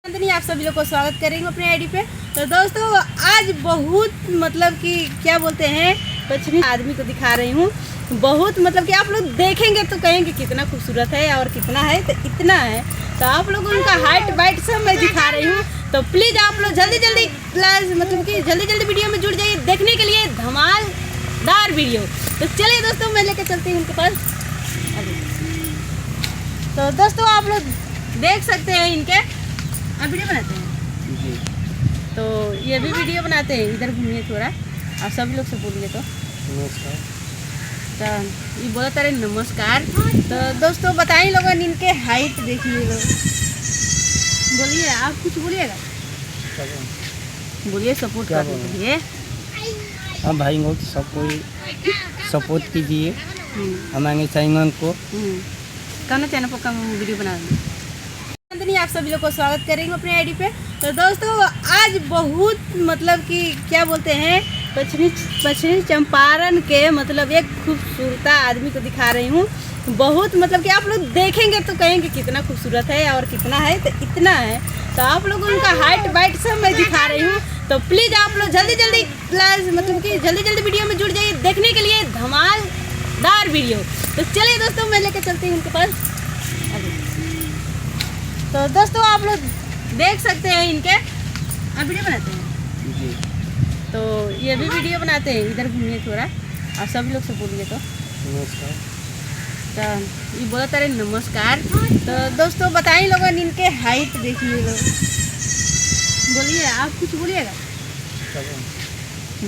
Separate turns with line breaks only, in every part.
नंदिनी आप सभी लोग को स्वागत करेंगे अपने आईडी पे। तो दोस्तों आज बहुत मतलब कि क्या बोलते हैं पश्चिमी आदमी को दिखा रही हूँ। बहुत मतलब कि आप लोग देखेंगे तो कहेंगे कितना खूबसूरत है और कितना है तो इतना है। तो आप लोग उनका हाइट वाइट सब मैं दिखा रही हूँ। तो प्लीज़ आप लोग जल्दी जल्दी मतलब कि जल्दी वीडियो में जुड़ जाइए देखने के लिए धमालदार वीडियो। तो चलिए दोस्तों मैं लेकर चलती हूँ उनके पास। तो दोस्तों आप लोग देख सकते हैं इनके आप वीडियो बनाते हैं
जी।
तो ये भी वीडियो बनाते हैं। इधर घूमिए थोड़ा आप सभी लोग से बोलिए। तो
नमस्कार।
ये बोला तारे नमस्कार। तो दोस्तों बताइए लोगों इनके हाइट देखिए लोग। बोलिए आप कुछ बोलिएगा, बोलिए सपोर्ट करने के लिए।
हाँ भाई लोग सब कोई सपोर्ट कीजिए हमारे चैनल को।
कौन चैनल पर कम वीडियो बना नंदिनी आप सभी लोग को स्वागत करेंगे अपने आईडी पे। तो दोस्तों आज बहुत मतलब कि क्या बोलते हैं पश्चिमी चंपारण के मतलब एक खूबसूरत आदमी को दिखा रही हूँ। बहुत मतलब कि आप लोग देखेंगे तो कहेंगे कितना खूबसूरत है और कितना है तो इतना है। तो आप लोग उनका हाइट वाइट सब मैं दिखा रही हूँ। तो प्लीज़ आप लोग जल्दी मतलब कि जल्दी वीडियो में जुड़ जाइए देखने के लिए धमालदार वीडियो। तो चलिए दोस्तों मैं लेकर चलती हूँ उनके पास। तो दोस्तों आप लोग देख सकते हैं इनके आप वीडियो बनाते हैं
जी।
तो ये भी वीडियो बनाते हैं। इधर घूमिए थोड़ा आप सभी लोग से बोलिए। तो
नमस्कार।
ये बोला तारे नमस्कार। तो दोस्तों बताइए लोगों इनके हाइट देखिए लोग। बोलिए आप कुछ बोलिएगा,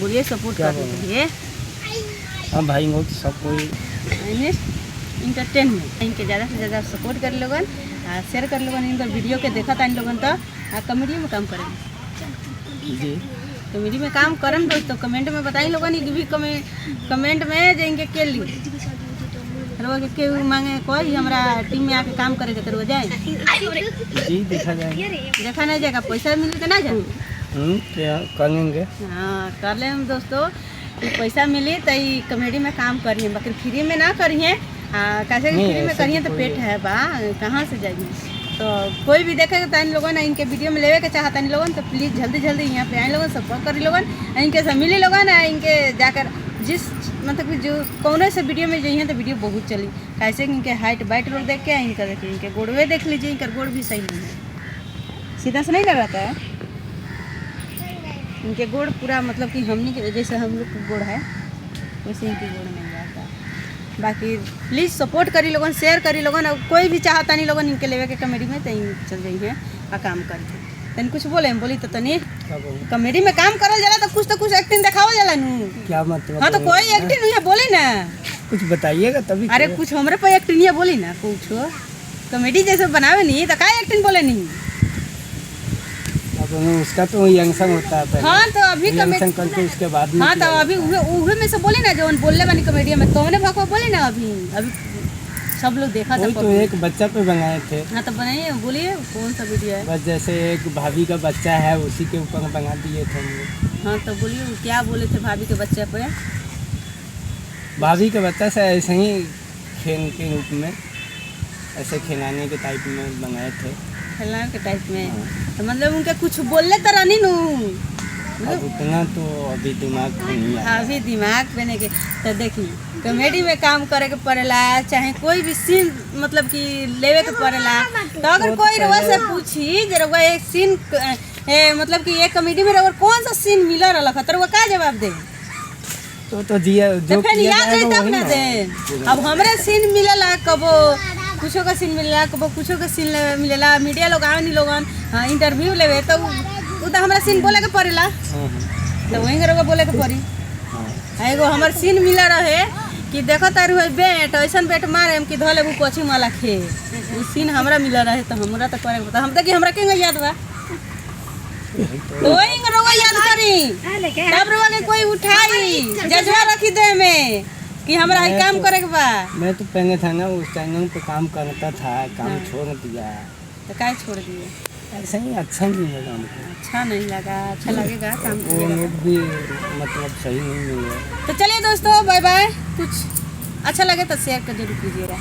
बोलिए सपोर्ट करने के लिए।
हाँ भाई लोग सब कोई
इंटरटेनमेंट इनके ज़्यादा से ज़्यादा सपोर्ट कर लोगन, शेयर कर लोगन। इनका वीडियो के देखा था इन लोगन तो कॉमेडी में काम करेंगे
जी।
कॉमेडी में काम करन दोस्तों। कमेंट में बताइए लोगन भी कमेंट में जाएंगे के लिए के मांगे कोई हमारा टीम में आके काम करे तो जाए
जी देखा जाएगा।
देखा नहीं जाएगा पैसा मिले तो ना जाए।
क्या करेंगे।
हाँ कर ले हम दोस्तों। पैसा मिली तो कॉमेडी में काम करिए बाकी फ्री में ना करिए। कैसे फ्री में करिए तो पेट है बा कहाँ से जाइए। तो कोई भी देखेगा तो इन लोगों ने इनके वीडियो में लेवे के चाहता इन लोगों तो प्लीज़ जल्दी यहाँ पे आए लोगों सपोर्ट करी लोगन। इनके से मिली लोगन इनके जाकर जिस मतलब कि जो कौन से वीडियो में जाइए तो वीडियो बहुत चली। कैसे इनके हाइट वाइट लोग देख के इनका देखिए इनके गोड़वे देख लीजिए। इनका गोड़ भी सही नहीं है, सीधा से नहीं लगाता है। इनके गोड़ पूरा मतलब कि हमनी के जैसे हम लोग का गोड़ है वैसे इनके गोड़ नहीं आता। बाकी प्लीज़ सपोर्ट करी लोगन, शेयर करी लोगन। और कोई भी चाहता नहीं लोगन इनके लेवे के कॉमेडी में तो चल जाइए और काम करके तन कुछ बोले बोली तो तनी कॉमेडी में काम करल जाला तो कुछ एक्टिंग दिखावल जाला नू।
क्या मतलब।
हाँ तो कोई एक्टिंग नहीं है बोली ना
कुछ बताइएगा तभी।
अरे कुछ हमारे पे एक्टिंग नहीं है बोली ना कुछ कॉमेडी जैसे बनावे नहीं तो काय एक्टिंग बोले नहीं।
उसका तो यंगसन होता है पहले।
हाँ तो अभी
यंगसन करके उसके बाद में।
हाँ तो अभी उहे में से बोले ना जो बोलने वाली कॉमेडिया में तो भगवा बोले ना। अभी सब लोग देखा था।
तो एक बच्चा पे बनाए थे।
हाँ तो बनाइए बोलिए कौन सा वीडियो है।
बस जैसे एक भाभी का बच्चा है उसी के ऊपर बना दिए थे हम लोग।
हाँ तो बोलिए क्या बोले थे भाभी के बच्चे पे।
भाभी के बच्चा से ऐसे ही खेल के रूप में ऐसे खिलाने के टाइप में बनाए थे।
खेलना के टाइप में। तो मतलब उनके कुछ बोलले तो रहनी नू।
अब उतना तो अभी दिमाग में नहीं आया।
अभी दिमाग पे नहीं के। तो देखिए कॉमेडी में काम करे के पड़ेला चाहे कोई भी सीन मतलब कि लेवे के पड़ेला। तो अगर कोई रउआ से पूछी जे रउआ एक सीन मतलब कि एक कॉमेडी में रउआ कौन सा सीन मिला रहल तो रउआ का जवाब दे।
तो जिया जो
फिर याद रही तब ना दे। अब हमारे सीन मिलेला कबो कुछो का सीन मिलेला कबो कुछो का सीन मिलेला। मीडिया लोग आवे नहीं लोगन इंटरव्यू लेवे तो हमारा सीन बोले के पड़ेला। तो वहीं रउआ बोले के पड़ी। एगो हमार सीन मिला रहे कि देखो तारू है बेट ऐसा बेट मारे हम कि धो ले पश्चिम वाला खे। वो सीन हमरा मिला रहे तो हमरा तो करे पता हम तो कि हमरा के याद बा तो वही रउआ याद करी तब रउआ के कोई उठाई जज्बा रखी दे में कि हमरा ही काम करे के बा।
मैं तो पहले था ना उस चैनल पे काम करता था काम छोड़ दिया।
तो काय छोड़ दिए।
ऐसा ही अच्छा नहीं लगा हमको।
अच्छा नहीं लगा अच्छा लगेगा काम
वो लोग भी मतलब सही नहीं मिले।
तो चलिए दोस्तों बाय बाय। कुछ अच्छा लगे तो शेयर कर जरूर कीजिएगा।